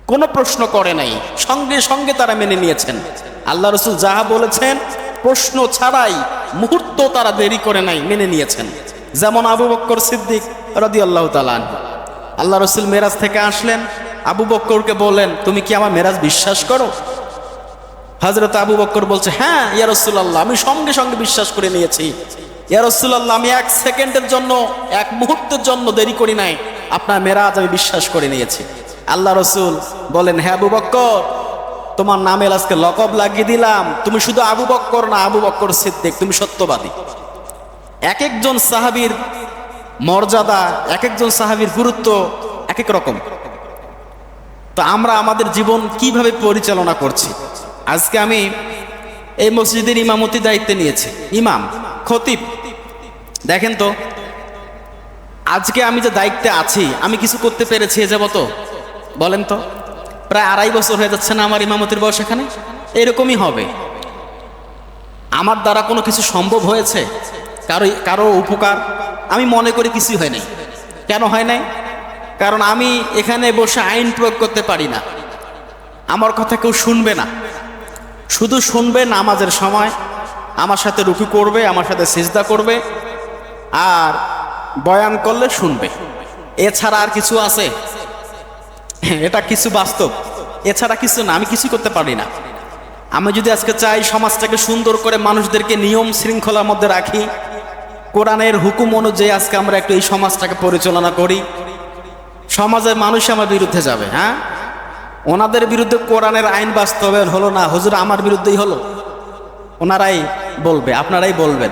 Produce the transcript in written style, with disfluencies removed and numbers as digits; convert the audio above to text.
কোনো প্রশ্ন করে নাই, সঙ্গে সঙ্গে তারা মেনে নিয়েছেন। আল্লাহ রসুল যাহা বলেছেন প্রশ্ন ছাড়াই মুহূর্ত তারা দেরি করে নাই, মেনে নিয়েছেন। যেমন আবু বকর সিদ্দিক রাদিয়াল্লাহু তাআলা আনহু, আল্লাহ রসুল মেরাজ থেকে আসলেন, আবু বকরকে বলেন তুমি কি আমার মেরাজ বিশ্বাস করো? হযরত আবু বকর বলছে হ্যাঁ ইয়া রাসূলুল্লাহ, আমি সঙ্গে সঙ্গে বিশ্বাস করে নিয়েছি। ইয়া রাসূলুল্লাহ, আমি এক সেকেন্ডের জন্য, এক মুহূর্তের জন্য দেরি করি নাই, আপনার মেরাজ আমি বিশ্বাস করে নিয়েছি। আল্লাহ রসুল বলেন হ্যাঁ আবু বকর, তোমার নামে আজকে লকব লাগিয়ে দিলাম, তুমি শুধু আবু বকর না, আবু বকর সিদ্দিক, তুমি সত্যবাদী। এক একজন সাহাবীর মর্যাদা, এক একজন সাহাবীর গুরুত্ব এক এক রকম। তো আমরা আমাদের জীবন কিভাবে পরিচালনা করছি? আজকে আমি এই মসজিদের ইমামতি দায়িত্বে নিয়েছি, ইমাম খতিব। দেখেন তো আজকে আমি যে দায়িত্বে আছি, আমি কিছু করতে পেরেছি এ যাবত? বলেন তো, প্রায় 2.5 বছর হয়ে যাচ্ছে না আমার ইমামতির বয়স এখানে? এরকমই হবে। আমার দ্বারা কোনো কিছু সম্ভব হয়েছে? কারো উপকার? আমি মনে করি কিছুই হয় নাই। কেন হয় নাই? কারণ আমি এখানে বসে আইন প্রয়োগ করতে পারি না, আমার কথা কেউ শুনবে না। শুধু শুনবে নামাজের সময়, আমার সাথে রুকু করবে, আমার সাথে সিজদা করবে, আর বয়ান করলে শুনবে। এছাড়া আর কিছু আছে? এটা কিছু বাস্তব, এছাড়া কিছু না, আমি কিছু করতে পারি না। আমি যদি আজকে চাই সমাজটাকে সুন্দর করে মানুষদেরকে নিয়ম শৃঙ্খলার মধ্যে রাখি, কোরআনের হুকুম অনুযায়ী আজকে আমরা একটু এই সমাজটাকে পরিচালনা করি, সমাজের মানুষ আমার বিরুদ্ধে যাবে। হ্যাঁ, ওনাদের বিরুদ্ধে কোরআনের আইন বাস্তবায়ন হলো না, হুজুর আমার বিরুদ্ধেই হলো, ওনারাই বলবে, আপনারাই বলবেন।